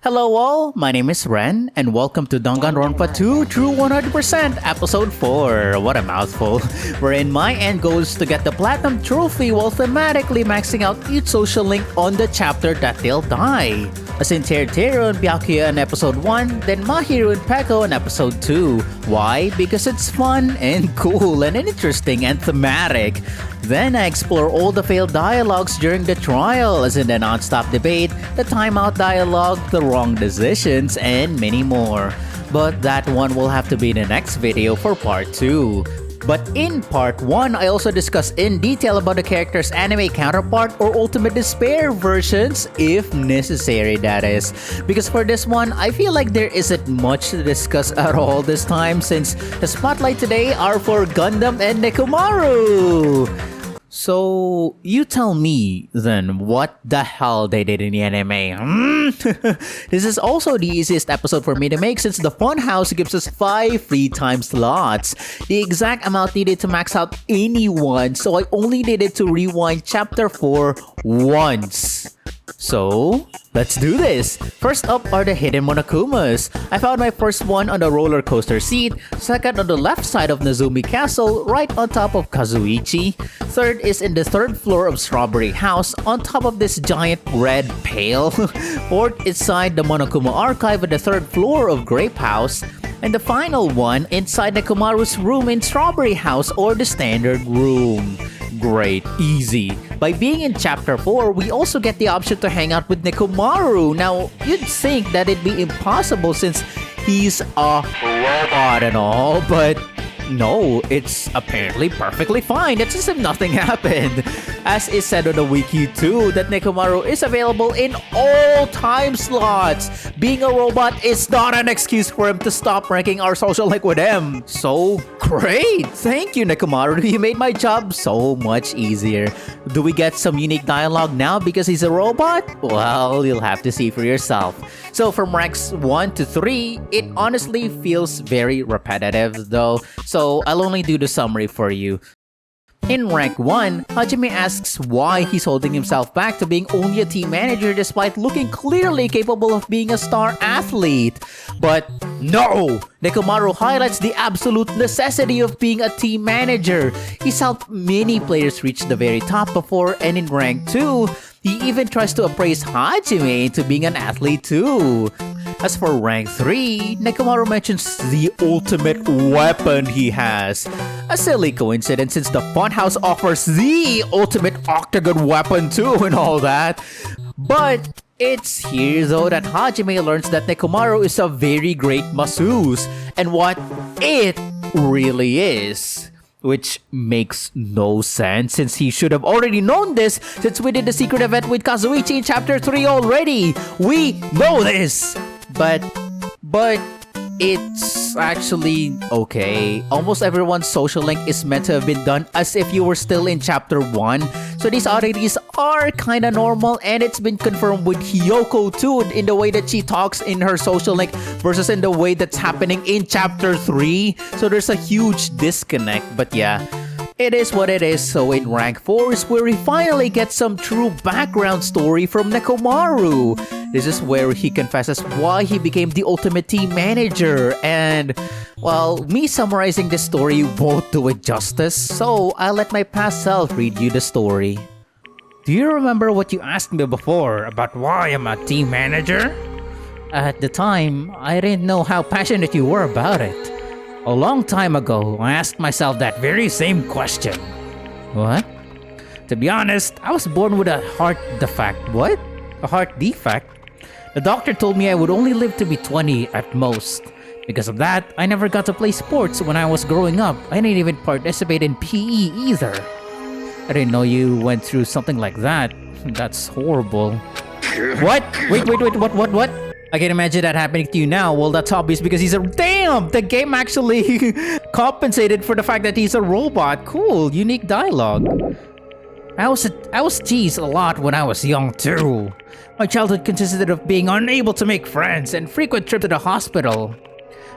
Hello all, my name is Ren, and welcome to Danganronpa 2 True 100% Episode 4. What a mouthful. Wherein my end goal is to get the Platinum Trophy while thematically maxing out each social link on the chapter that they'll die. As in Teru and Byakuya in Episode 1, then Mahiru and Peko in Episode 2. Why? Because it's fun and cool and interesting and thematic. Then I explore all the failed dialogues during the trial, as in the non-stop debate, the timeout dialogue, the wrong decisions, and many more. But that one will have to be in the next video for part 2. But in part 1, I also discuss in detail about the character's anime counterpart or Ultimate Despair versions, if necessary that is. Because for this one, I feel like there isn't much to discuss at all this time since the spotlight today are for Gundham and Nekomaru. So, you tell me, then, what the hell they did in the anime? This is also the easiest episode for me to make since the Funhouse gives us 5 free time slots. The exact amount needed to max out anyone, so I only needed to rewind Chapter 4 once. So, let's do this! First up are the hidden Monokumas. I found my first one on the roller coaster seat, second on the left side of Nezumi Castle, right on top of Kazuichi. Third is in the 3rd floor of Strawberry House, on top of this giant red pail. Fourth is inside the Monokuma Archive at the 3rd floor of Grape House. And the final one inside Nekomaru's room in Strawberry House or the standard room. Great, easy. By being in Chapter 4, we also get the option to hang out with Nekomaru. Now, you'd think that it'd be impossible since he's a robot and all, but no, it's apparently perfectly fine. It's as if nothing happened. As is said on the wiki too, that Nekomaru is available in all time slots. Being a robot is not an excuse for him to stop ranking our social link with him. So great! Thank you, Nekomaru. You made my job so much easier. Do we get some unique dialogue now because he's a robot? Well, you'll have to see for yourself. So from ranks 1 to 3, it honestly feels very repetitive though. So I'll only do the summary for you. In rank 1, Hajime asks why he's holding himself back to being only a team manager despite looking clearly capable of being a star athlete. But no! Nekomaru highlights the absolute necessity of being a team manager. He's helped many players reach the very top before, and in rank 2, he even tries to appraise Hajime into being an athlete too. As for rank 3, Nekomaru mentions the ultimate weapon he has. A silly coincidence since the Funhouse offers the ultimate octagon weapon too and all that. But it's here though that Hajime learns that Nekomaru is a very great masseuse and what it really is. Which makes no sense since he should have already known this since we did the secret event with Kazuichi in Chapter 3 already. We know this! But it's actually okay. Almost everyone's social link is meant to have been done as if you were still in Chapter 1. So these oddities are kinda normal and it's been confirmed with Hiyoko too in the way that she talks in her social link versus in the way that's happening in Chapter 3. So there's a huge disconnect, but yeah. It is what it is, so in rank 4 is where we finally get some true background story from Nekomaru. This is where he confesses why he became the ultimate team manager, and, well, me summarizing this story won't do it justice, so I'll let my past self read you the story. Do you remember what you asked me before about why I'm a team manager? At the time, I didn't know how passionate you were about it. A long time ago, I asked myself that very same question. What? To be honest, I was born with a heart defect. What? A heart defect? The doctor told me I would only live to be 20 at most. Because of that, I never got to play sports when I was growing up. I didn't even participate in PE either. I didn't know you went through something like that. That's horrible. What? Wait, what? I can imagine that happening to you now. Well, that's obvious because he's a... Damn! The game actually compensated for the fact that he's a robot. Cool, unique dialogue. I was teased a lot when I was young too. My childhood consisted of being unable to make friends and frequent trips to the hospital.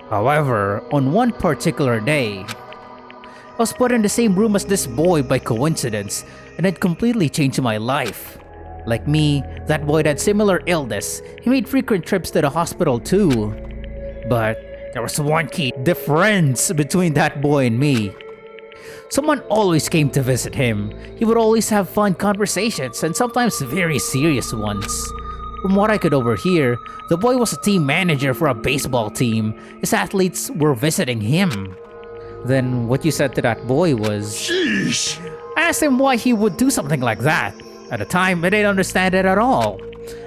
However, on one particular day, I was put in the same room as this boy by coincidence, and it completely changed my life. Like me, that boy had similar illness. He made frequent trips to the hospital too. But there was one key difference between that boy and me. Someone always came to visit him. He would always have fun conversations and sometimes very serious ones. From what I could overhear, the boy was a team manager for a baseball team. His athletes were visiting him. Then what you said to that boy was... Sheesh! I asked him why he would do something like that. At the time, I didn't understand it at all.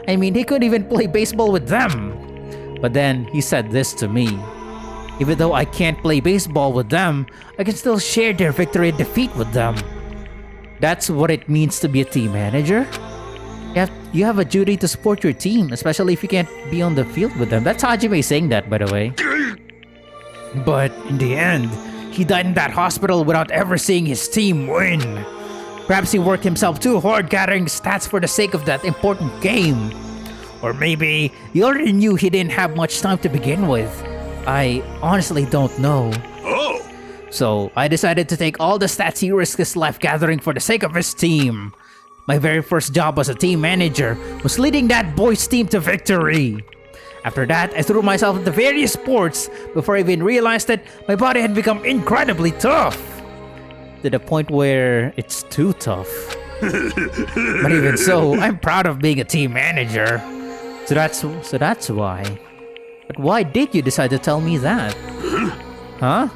I mean, he couldn't even play baseball with them. But then he said this to me. Even though I can't play baseball with them, I can still share their victory and defeat with them. That's what it means to be a team manager. You have a duty to support your team, especially if you can't be on the field with them. That's Hajime saying that, by the way. But in the end, he died in that hospital without ever seeing his team win. Perhaps he worked himself too hard gathering stats for the sake of that important game. Or maybe he already knew he didn't have much time to begin with. I honestly don't know. Oh! So I decided to take all the stats he risked his life gathering for the sake of his team. My very first job as a team manager was leading that boy's team to victory. After that, I threw myself into various sports before I even realized that my body had become incredibly tough. To the point where it's too tough. But even so, I'm proud of being a team manager. So that's why. But why did you decide to tell me that? Huh?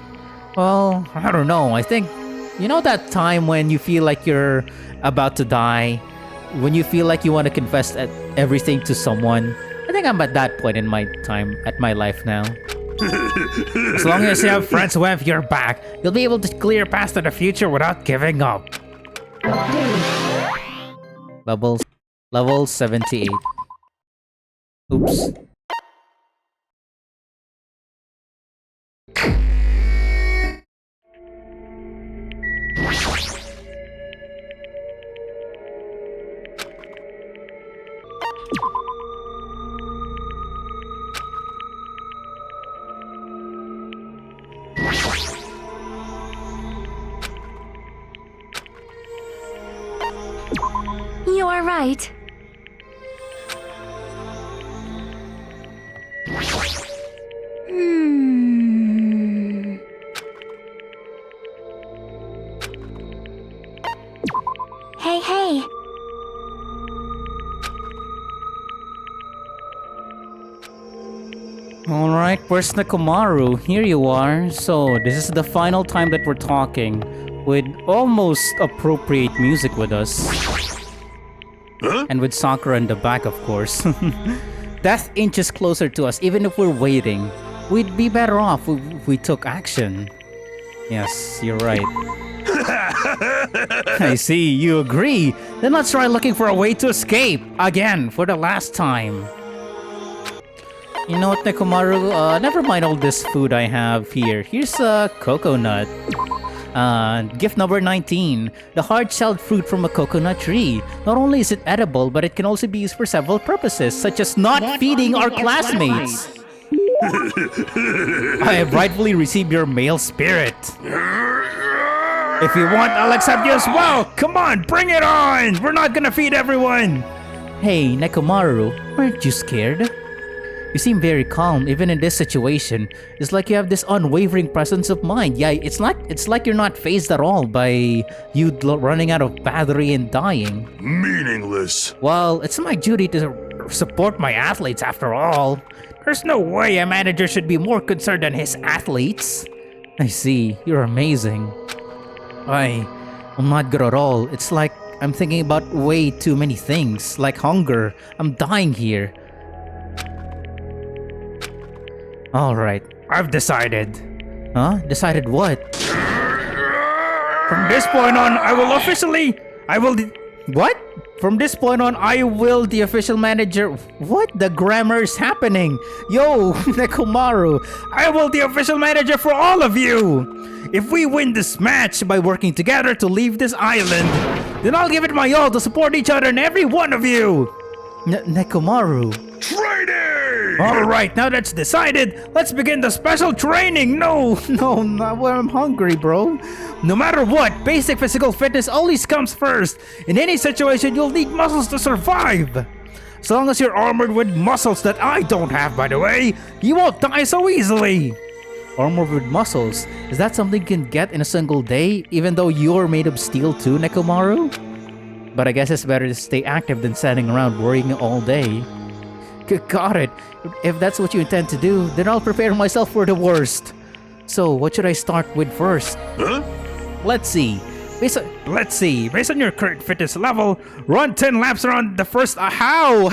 Well, I don't know. I think, you know that time when you feel like you're about to die? When you feel like you want to confess everything to someone? I think I'm at that point in my life now. As long as you have friends who have your back, you'll be able to clear past to the future without giving up. Level 78. Oops. You are right. Hey. Alright, where's Nekomaru? Here you are. So, this is the final time that we're talking, with almost appropriate music with us. Huh? And with Sakura in the back, of course. Death inches closer to us, even if we're waiting. We'd be better off if we took action. Yes, you're right. I see, you agree. Then let's try looking for a way to escape. Again, for the last time. You know what, Nekomaru? Never mind all this food I have here. Here's a coconut. Gift number 19. The hard-shelled fruit from a coconut tree. Not only is it edible, but it can also be used for several purposes, such as not feeding our classmates. I have rightfully received your male spirit. If you want, I'll accept you as well. Come on, bring it on. We're not gonna feed everyone. Hey, Nekomaru, aren't you scared? You seem very calm, even in this situation. It's like you have this unwavering presence of mind. Yeah, it's like you're not fazed at all by you running out of battery and dying. Meaningless. Well, it's my duty to support my athletes after all. There's no way a manager should be more concerned than his athletes. I see, you're amazing. I'm not good at all. It's like I'm thinking about way too many things, like hunger. I'm dying here. Alright, I've decided. Huh? Decided what? From this point on, What? From this point on, I will the official manager. What? The grammar is happening. Yo, Nekomaru, I will the official manager for all of you. If we win this match by working together to leave this island, then I'll give it my all to support each other and every one of you. Nekomaru. Training! Alright, now that's decided, let's begin the special training! No, not when I'm hungry, bro. No matter what, basic physical fitness always comes first. In any situation, you'll need muscles to survive. As long as you're armored with muscles that I don't have, by the way, you won't die so easily. Armored with muscles? Is that something you can get in a single day, even though you're made of steel too, Nekomaru? But I guess it's better to stay active than standing around worrying all day. Got it. If that's what you intend to do, then I'll prepare myself for the worst. So, what should I start with first? Huh? Let's see. Based on your current fitness level, run 10 laps around the first... How?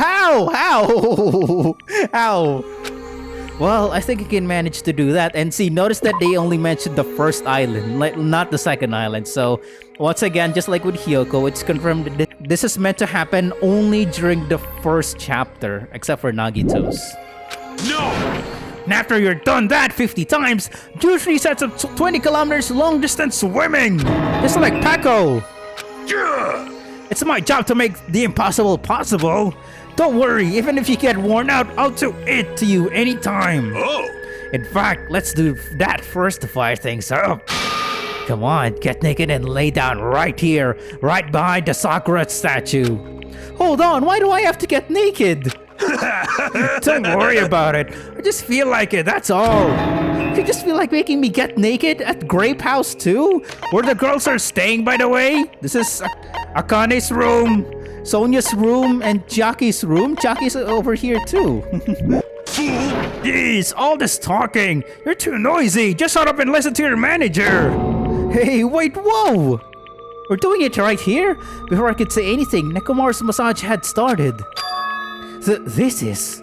Well, I think I can manage to do that. And see, notice that they only mentioned the first island, like not the second island. So, once again, just like with Hyoko, it's confirmed that this is meant to happen only during the first chapter, except for Nagito's. No! And after you're done that 50 times, do 3 sets of 20 kilometers long distance swimming! Just like Paco! Yeah! It's my job to make the impossible possible! Don't worry, even if you get worn out, I'll do it to you anytime! Oh! In fact, let's do that first to fire things up. Come on, get naked and lay down right here, right behind the Sakura statue. Hold on, why do I have to get naked? Don't worry about it. I just feel like it, that's all. You just feel like making me get naked at Grape House too? Where the girls are staying, by the way? This is Akane's room, Sonya's room, and Jaki's room. Jaki's over here too. Fool! Jeez, all this talking. You're too noisy. Just shut up and listen to your manager. Hey, wait, whoa! We're doing it right here? Before I could say anything, Nekomaru's massage had started. This is...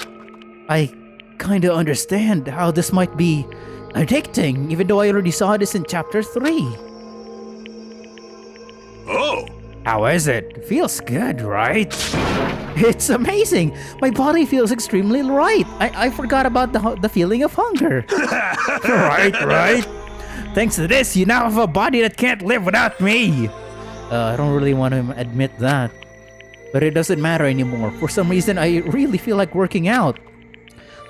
I kinda understand how this might be addicting, even though I already saw this in chapter 3. Oh! How is it? Feels good, right? It's amazing! My body feels extremely light. I forgot about the feeling of hunger. Right? Thanks to this, you now have a body that can't live without me. I don't really want to admit that. But it doesn't matter anymore. For some reason, I really feel like working out.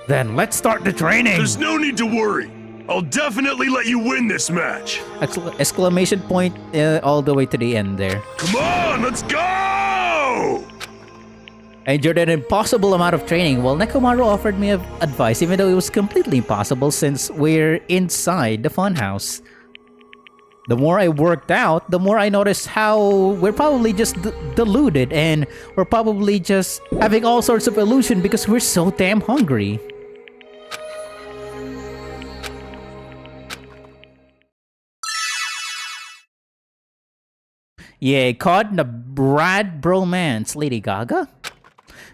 Then let's start the training! There's no need to worry. I'll definitely let you win this match. Exclamation point all the way to the end there. Come on, let's go! I endured an impossible amount of training while Nekomaru offered me advice even though it was completely impossible since we're inside the funhouse. The more I worked out, the more I noticed how we're probably just deluded and we're probably just having all sorts of illusion because we're so damn hungry. Yeah, caught in a rad bromance, Lady Gaga?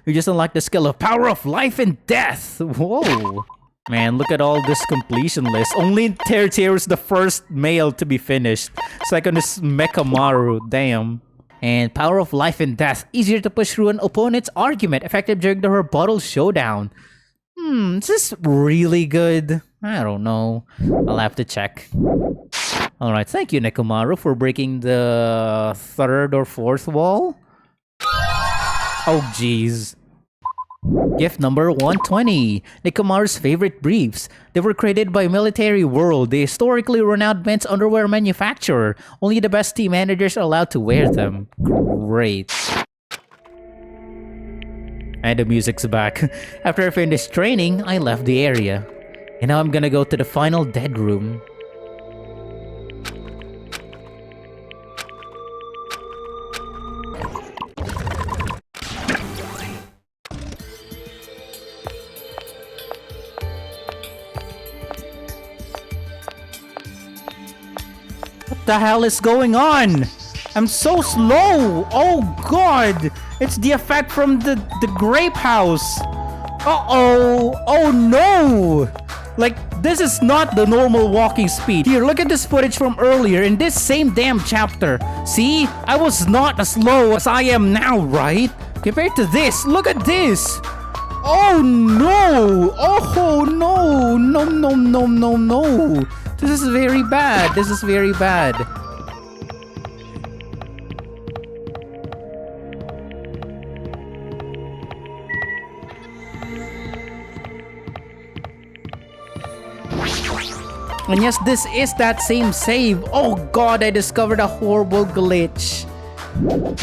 You just unlocked the skill of power of life and death! Whoa! Man, look at all this completion list. Only Tertiary is the first male to be finished. Second is Nekomaru, damn. And power of life and death. Easier to push through an opponent's argument. Effective during the rebuttal showdown. Is this really good? I don't know. I'll have to check. Alright, thank you Nekomaru for breaking the 3rd or 4th wall. Oh jeez. Gift number 120. Nekomaru's favorite briefs. They were created by Military World, the historically renowned men's underwear manufacturer. Only the best team managers are allowed to wear them. Great. And the music's back. After I finished training, I left the area. And now I'm gonna go to the final dead room. What the hell is going on? I'm so slow! Oh god! It's the effect from the grape house! Uh-oh! Oh no! Like, this is not the normal walking speed. Here, look at this footage from earlier in this same damn chapter. See? I was not as slow as I am now, right? Compared to this, look at this! Oh no! Oh no! No. This is very bad. This is very bad. And yes, this is that same save. Oh god, I discovered a horrible glitch.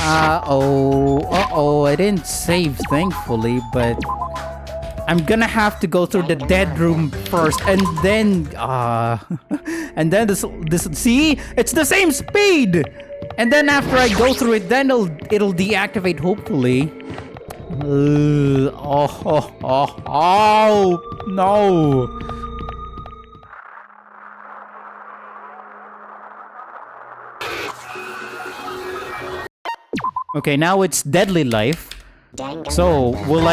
Uh-oh, I didn't save thankfully, but I'm gonna have to go through the dead room first, and then and then this see, it's the same speed. And then after I go through it, then it'll deactivate hopefully. Oh no. Okay, now it's deadly life. So will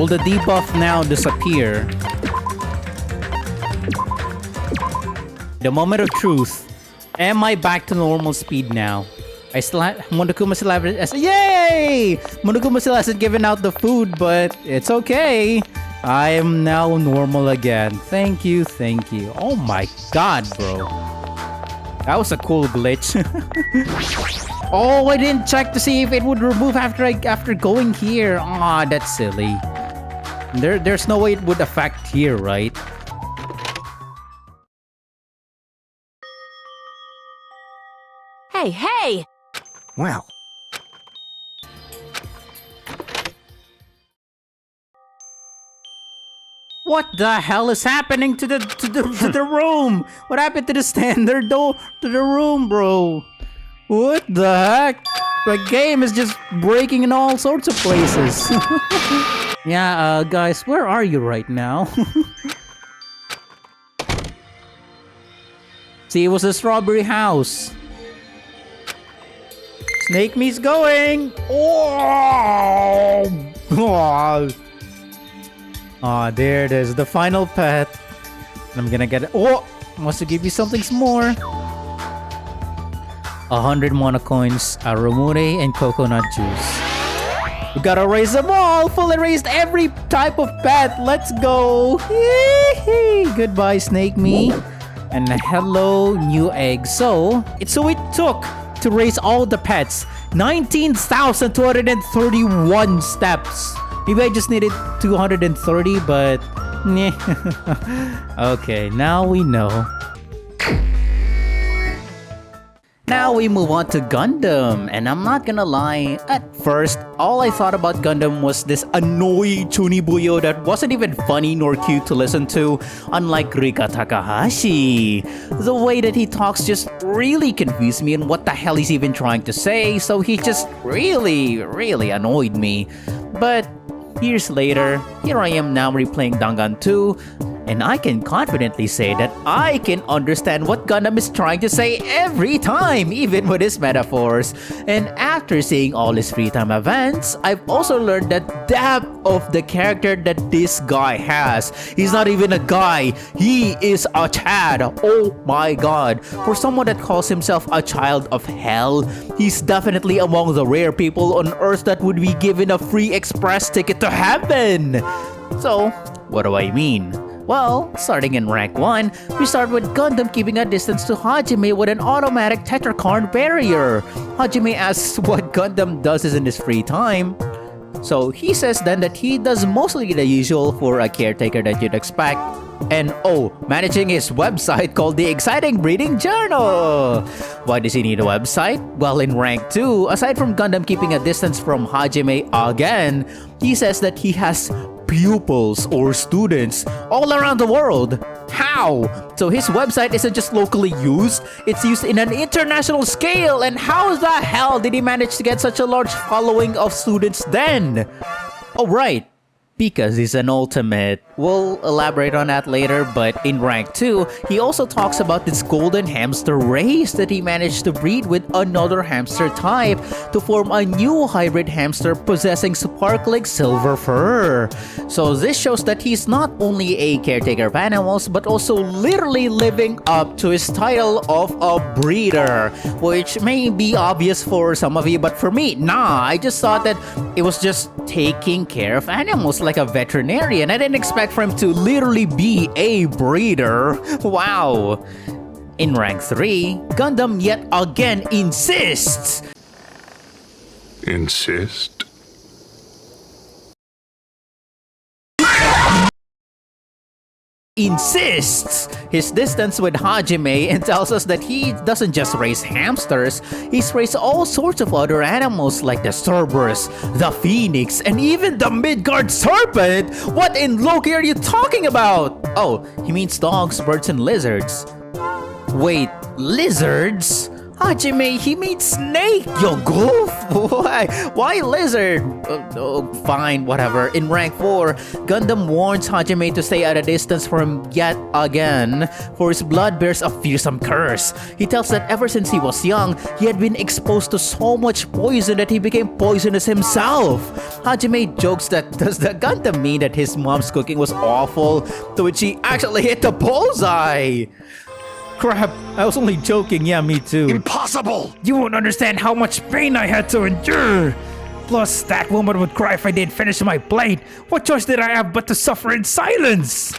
the debuff now disappear? The moment of truth. Am I back to normal speed now? I still have Monokuma still hasn't. Yay! Monokuma still hasn't given out the food, but it's okay. I am now normal again. Thank you. Oh my god, bro. That was a cool glitch. Oh, I didn't check to see if it would remove after going here. Ah, that's silly. There's no way it would affect here, right? Hey! Well, What the hell is happening to the room? What happened to the standard door to the room, bro? What the heck? The game is just breaking in all sorts of places. Yeah, guys, where are you right now? See, it was a strawberry house. Snake me's going. Oh! Ah, there it is, the final pet. I'm gonna get it. Oh, wants to give you something more. 100 mono coins, a rumure, and coconut juice. We gotta raise them all. Fully raised every type of pet. Let's go. Goodbye, Snake Me. And hello, new egg. So it took to raise all the pets 19,231 steps. Maybe I just needed 230, but okay, now we know. Now we move on to Gundam, and I'm not gonna lie, at first, all I thought about Gundam was this annoying Chunibuyo that wasn't even funny nor cute to listen to, unlike Rika Takahashi. The way that he talks just really confused me on what the hell he's even trying to say, so he just really annoyed me. But years later, here I am now replaying Dangan 2, and I can confidently say that I can understand what Gundam is trying to say every time, even with his metaphors. And after seeing all his free time events, I've also learned the depth of the character that this guy has. He's not even a guy, he is a Chad. Oh my god. For someone that calls himself a child of hell, he's definitely among the rare people on Earth that would be given a free express ticket to heaven. So, what do I mean? Well, starting in rank 1, we start with Gundam keeping a distance to Hajime with an automatic Tetrakarn barrier. Hajime asks what Gundam does in his free time. So he says then that he does mostly the usual for a caretaker that you'd expect. And managing his website called the Exciting Breeding Journal. Why does he need a website? Well, in rank 2, aside from Gundam keeping a distance from Hajime again, he says that he has pupils or students all around the world. How? So his website isn't just locally used, it's used in an international scale. And how the hell did he manage to get such a large following of students then? Oh right, because he's an ultimate. We'll elaborate on that later, but in rank 2, he also talks about this golden hamster race that he managed to breed with another hamster type to form a new hybrid hamster possessing sparkling silver fur. So this shows that he's not only a caretaker of animals, but also literally living up to his title of a breeder, which may be obvious for some of you, but for me, nah, I just thought that it was just taking care of animals like a veterinarian. I didn't expect for him to literally be a breeder. Wow. In rank 3, Gundam yet again insists. Insist? insists his distance with Hajime and tells us that he doesn't just raise hamsters, he's raised all sorts of other animals like the Cerberus, the Phoenix, and even the Midgard Serpent. What in Loki are you talking about? Oh, he means dogs, birds, and lizards. Wait, lizards? Hajime, he means snake, you goof! Why lizard? Fine, whatever. In rank 4, Gundam warns Hajime to stay at a distance from him yet again, for his blood bears a fearsome curse. He tells that ever since he was young, he had been exposed to so much poison that he became poisonous himself. Hajime jokes that does the Gundam mean that his mom's cooking was awful, to which he actually hit the bullseye. Crap, I was only joking, yeah, me too. Impossible! You won't understand how much pain I had to endure. Plus, that woman would cry if I didn't finish my plate. What choice did I have but to suffer in silence?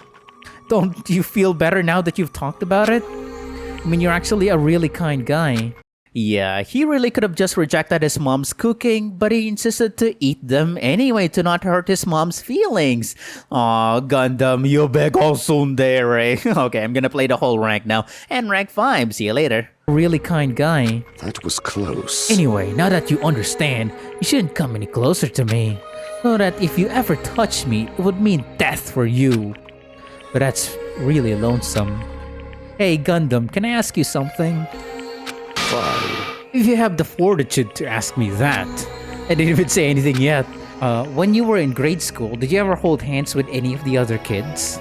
Don't you feel better now that you've talked about it? I mean, you're actually a really kind guy. Yeah, he really could have just rejected his mom's cooking, but he insisted to eat them anyway to not hurt his mom's feelings. Aw, Gundam, you beg all tsundere. Okay, I'm gonna play the whole rank now. And rank 5, see you later. Really kind guy. That was close. Anyway, now that you understand, you shouldn't come any closer to me. So that if you ever touch me, it would mean death for you. But that's really lonesome. Hey Gundam, can I ask you something? Fine. If you have the fortitude to ask me that. I didn't even say anything yet. When you were in grade school, did you ever hold hands with any of the other kids?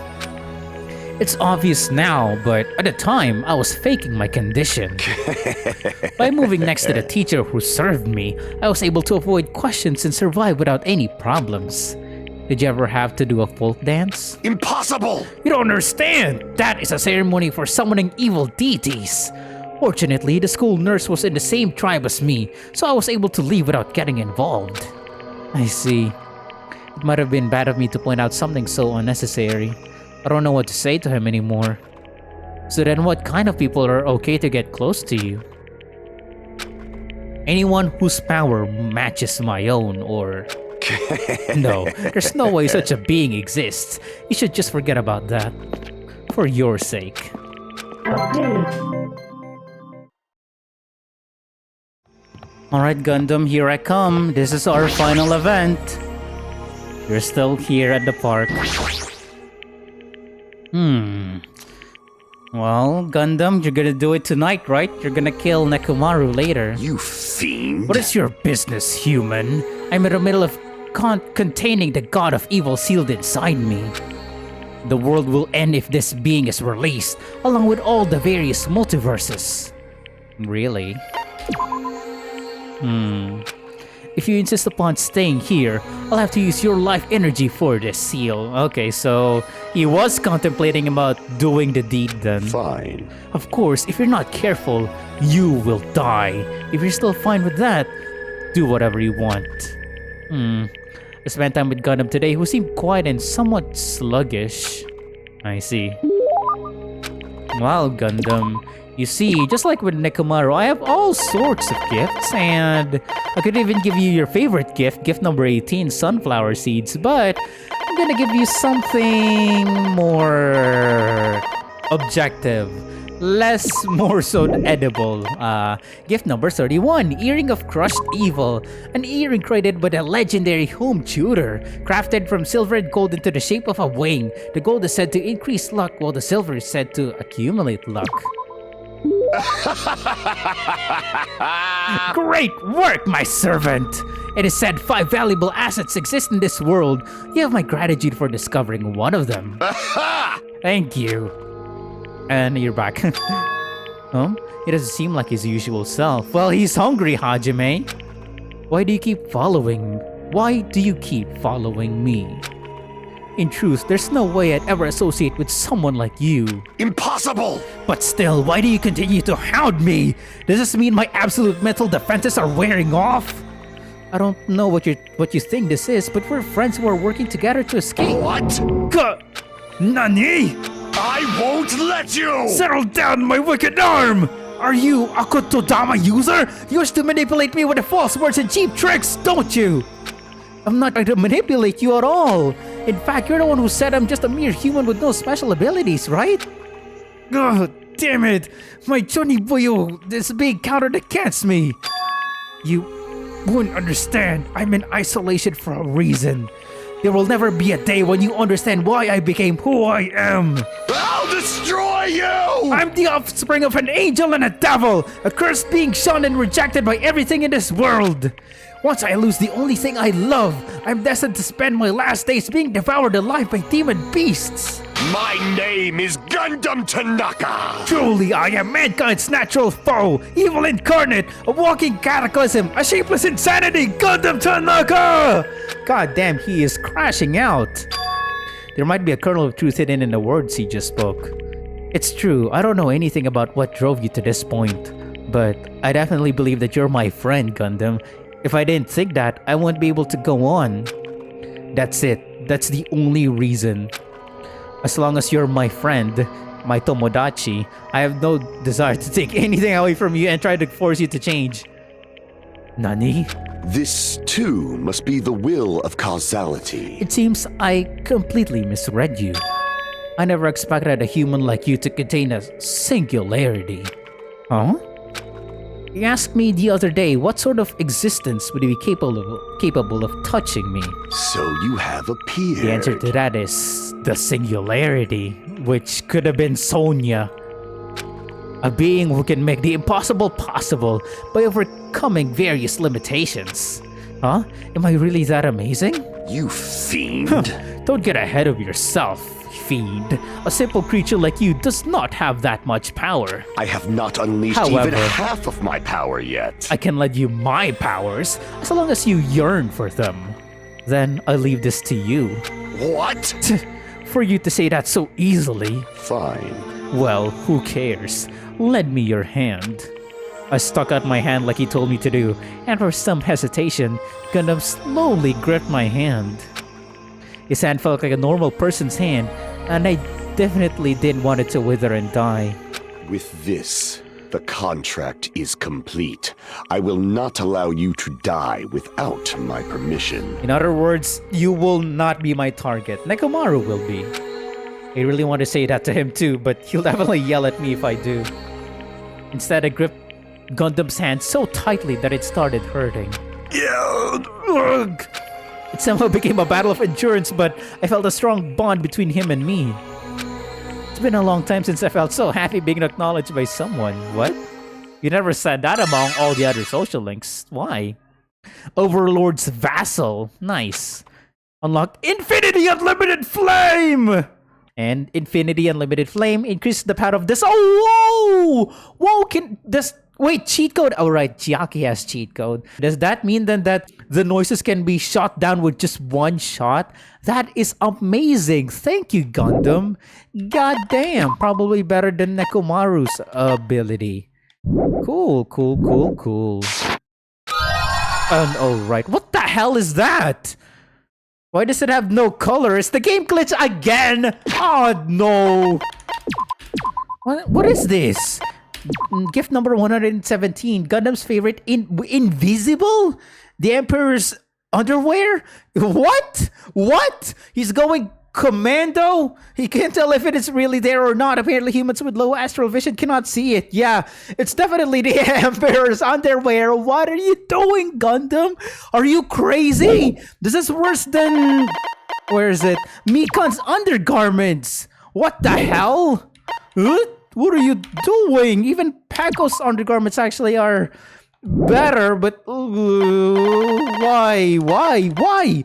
It's obvious now, but at the time, I was faking my condition. By moving next to the teacher who served me, I was able to avoid questions and survive without any problems. Did you ever have to do a folk dance? Impossible! You don't understand. That is a ceremony for summoning evil deities. Fortunately, the school nurse was in the same tribe as me, so I was able to leave without getting involved. I see. It might have been bad of me to point out something so unnecessary. I don't know what to say to him anymore. So then what kind of people are okay to get close to you? Anyone whose power matches my own, or... No, there's no way such a being exists. You should just forget about that. For your sake. Alright Gundam, here I come. This is our final event. You're still here at the park. Well, Gundam, you're gonna do it tonight, right? You're gonna kill Nekomaru later. You fiend. What is your business, human? I'm in the middle of containing the god of evil sealed inside me. The world will end if this being is released, along with all the various multiverses. Really? If you insist upon staying here, I'll have to use your life energy for this seal. Okay, so he was contemplating about doing the deed then. Fine. Of course, if you're not careful, you will die. If you're still fine with that, do whatever you want. I spent time with Gundam today, who seemed quiet and somewhat sluggish. I see. Well, Gundam, you see, just like with Nekomaru, I have all sorts of gifts, and I could even give you your favorite gift, gift number 18, sunflower seeds, but I'm gonna give you something more objective. More so edible. Gift number 31, Earring of Crushed Evil. An earring created by the legendary home tutor. Crafted from silver and gold into the shape of a wing. The gold is said to increase luck, while the silver is said to accumulate luck. Great work, my servant! It is said 5 valuable assets exist in this world. You have my gratitude for discovering one of them. Thank you. And you're back. He doesn't seem like his usual self. Well, he's hungry, Hajime. Why do you keep following me? In truth, there's no way I'd ever associate with someone like you. Impossible! But still, why do you continue to hound me? Does this mean my absolute mental defenses are wearing off? I don't know what you think this is, but we're friends who are working together to escape. What? Nani? I won't let you! Settle down, my wicked arm! Are you a Kotodama user? You used to manipulate me with the false words and cheap tricks, don't you? I'm not trying to manipulate you at all. In fact, you're the one who said I'm just a mere human with no special abilities, right? Oh, damn it! My Johnny Boyo is being countered against me! You won't understand. I'm in isolation for a reason. There will never be a day when you understand why I became who I am. I'll destroy you! I'm the offspring of an angel and a devil, a cursed being shunned and rejected by everything in this world. Once I lose the only thing I love, I'm destined to spend my last days being devoured alive by demon beasts. My name is Gundham Tanaka! Truly, I am mankind's natural foe, evil incarnate, a walking cataclysm, a shapeless insanity, Gundham Tanaka! God damn, he is crashing out. There might be a kernel of truth hidden in the words he just spoke. It's true, I don't know anything about what drove you to this point, but I definitely believe that you're my friend, Gundham. If I didn't think that, I wouldn't be able to go on. That's it. That's the only reason. As long as you're my friend, my tomodachi, I have no desire to take anything away from you and try to force you to change. Nani? This, too, must be the will of causality. It seems I completely misread you. I never expected a human like you to contain a singularity. Huh? You asked me the other day what sort of existence would be capable of touching me. So you have appeared. The answer to that is the singularity, which could have been Sonya. A being who can make the impossible possible by overcoming various limitations. Huh? Am I really that amazing? You fiend. Don't get ahead of yourself, fiend. A simple creature like you does not have that much power. I have not unleashed However, even half of my power yet. I can lend you my powers as long as you yearn for them. Then I leave this to you. What? For you to say that so easily. Fine. Well, who cares? Lend me your hand. I stuck out my hand like he told me to do, and for some hesitation, Gundham slowly gripped my hand. His hand felt like a normal person's hand, and I definitely didn't want it to wither and die. With this, the contract is complete. I will not allow you to die without my permission. In other words, you will not be my target. Nekomaru will be. I really want to say that to him too, but he'll definitely yell at me if I do. Instead, I gripped Gundam's hand so tightly that it started hurting. Ugh. It somehow became a battle of endurance, but I felt a strong bond between him and me. It's been a long time since I felt so happy being acknowledged by someone. What? You never said that among all the other social links. Why? Overlord's vassal. Nice. Unlocked Infinity Unlimited Flame! And Infinity Unlimited Flame increased the power of this. Oh, whoa! Whoa, can this... Wait, cheat code? Oh, right, Chiaki has cheat code. Does that mean then that the noises can be shot down with just one shot? That is amazing. Thank you, Gundham. God damn, probably better than Nekomaru's ability. Cool. Oh, right. What the hell is that? Why does it have no color? Is the game glitch again? Oh, no. What is this? Gift number 117. Gundam's favorite, invisible? The Emperor's underwear? What? He's going commando? He can't tell if it is really there or not. Apparently humans with low astral vision cannot see it. Yeah, it's definitely the Emperor's underwear. What are you doing, Gundam? Are you crazy? This is worse than... Where is it? Mikan's undergarments. What the hell? What are you doing? Even Paco's undergarments actually are better, but why? Why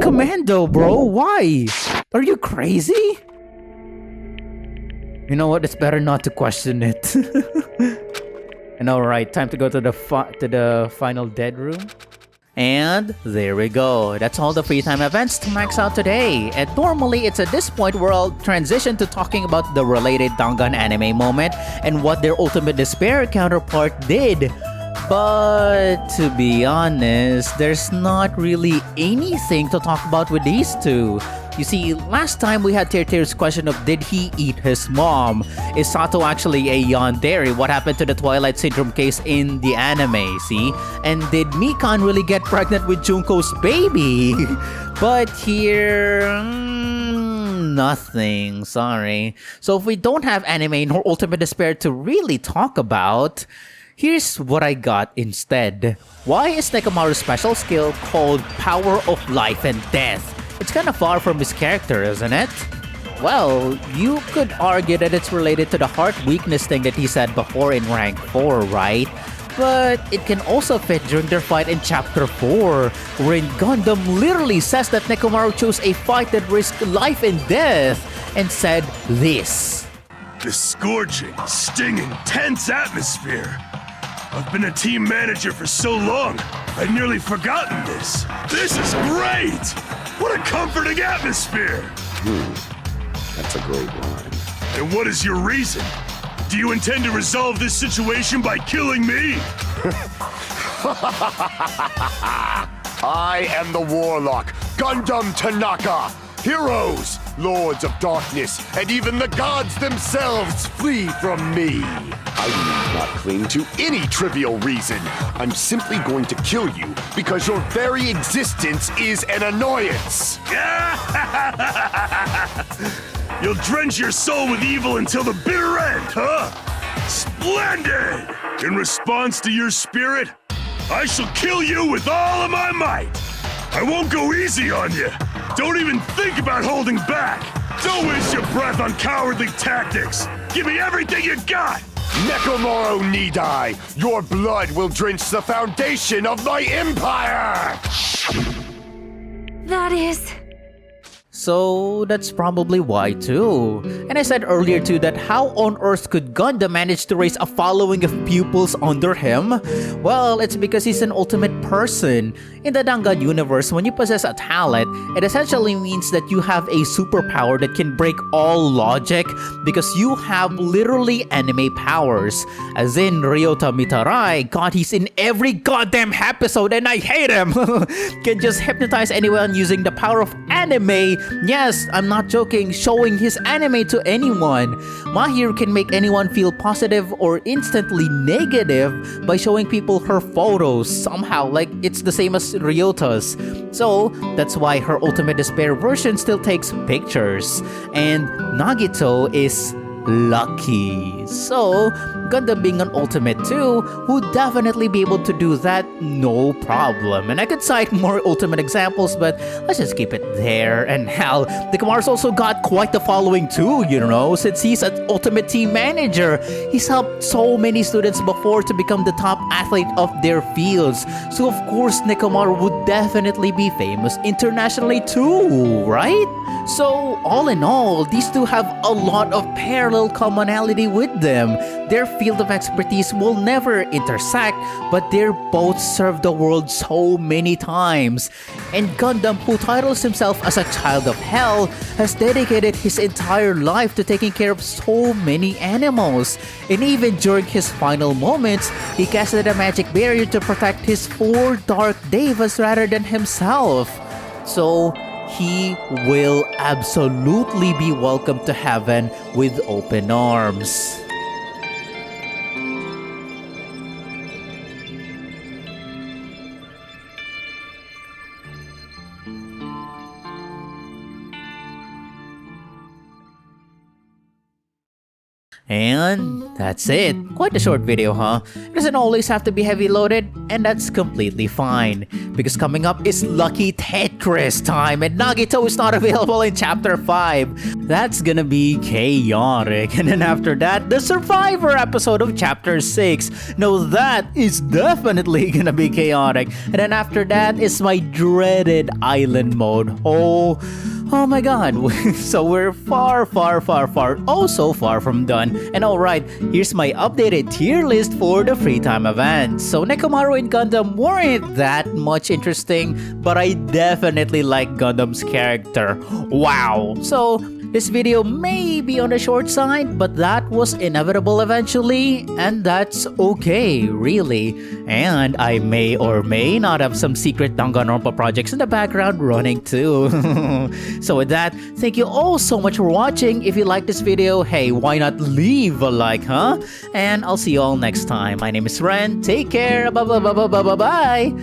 commando, bro? Why? Are you crazy? You know what? It's better not to question it. And alright, time to go to the final dead room. And there we go. That's all the free time events to max out today. And normally it's at this point where I'll transition to talking about the related Dangan anime moment and what their ultimate despair counterpart did. But to be honest, there's not really anything to talk about with these two. You see, last time we had Terteru's question of did he eat his mom? Is Sato actually a yandere? What happened to the Twilight Syndrome case in the anime, see? And did Mikan really get pregnant with Junko's baby? But here, nothing. Sorry. So if we don't have anime nor Ultimate Despair to really talk about, here's what I got instead. Why is Nekomaru's special skill called Power of Life and Death? It's kind of far from his character, isn't it? Well, you could argue that it's related to the heart weakness thing that he said before in rank 4, right? But it can also fit during their fight in chapter 4, wherein Gundham literally says that Nekomaru chose a fight that risked life and death, and said this. The scorching, stinging, tense atmosphere. I've been a team manager for so long, I'd nearly forgotten this. This is great! What a comforting atmosphere! That's a great line. And what is your reason? Do you intend to resolve this situation by killing me? I am the Warlock, Gundham Tanaka. Heroes, Lords of Darkness, and even the gods themselves flee from me. I need not cling to any trivial reason. I'm simply going to kill you because your very existence is an annoyance. You'll drench your soul with evil until the bitter end, huh? Splendid! In response to your spirit, I shall kill you with all of my might. I won't go easy on you. Don't even think about holding back. Don't waste your breath on cowardly tactics. Give me everything you got. Nekomaru need die. Your blood will drench the foundation of my empire. That is... So that's probably why too. And I said earlier too that how on earth could Gundham manage to raise a following of pupils under him? Well, it's because he's an ultimate person. In the Dangan universe, when you possess a talent, it essentially means that you have a superpower that can break all logic because you have literally anime powers. As in Ryota Mitarai, God, he's in every goddamn episode and I hate him! Can just hypnotize anyone using the power of anime. Yes, I'm not joking, showing his anime to anyone. Mahir can make anyone feel positive or instantly negative by showing people her photos somehow, like it's the same as Ryota's. So that's why her Ultimate Despair version still takes pictures. And Nagito is lucky. So, Gundham being an ultimate too, would definitely be able to do that no problem. And I could cite more ultimate examples, but let's just keep it there. And hell, Nekomaru's also got quite the following too, you know, since he's an ultimate team manager. He's helped so many students before to become the top athlete of their fields. So of course, Nekomaru would definitely be famous internationally too, right? So all in all, these two have a lot of parallel commonality with them. Their field of expertise will never intersect, but they're both served the world so many times. And Gundham, who titles himself as a child of hell, has dedicated his entire life to taking care of so many animals. And even during his final moments, he casted a magic barrier to protect his 4 dark devas rather than himself. So he will absolutely be welcomed to heaven with open arms. And that's it. Quite a short video, huh? It doesn't always have to be heavy loaded, and that's completely fine. Because coming up is Lucky Tetris time, and Nagito is not available in Chapter 5. That's gonna be chaotic. And then after that, the Survivor episode of Chapter 6. No, that is definitely gonna be chaotic. And then after that is my dreaded island mode. Oh my god. So we're far from done. And alright, here's my updated tier list for the free time events. So Nekomaru and Gundham weren't that much interesting, but I definitely like Gundham's character. Wow. So this video may be on the short side, but that was inevitable eventually, and that's okay, really. And I may or may not have some secret Danganronpa projects in the background running too. So with that, thank you all so much for watching. If you like this video, hey, why not leave a like, huh? And I'll see you all next time. My name is Ren. Take care. Bye.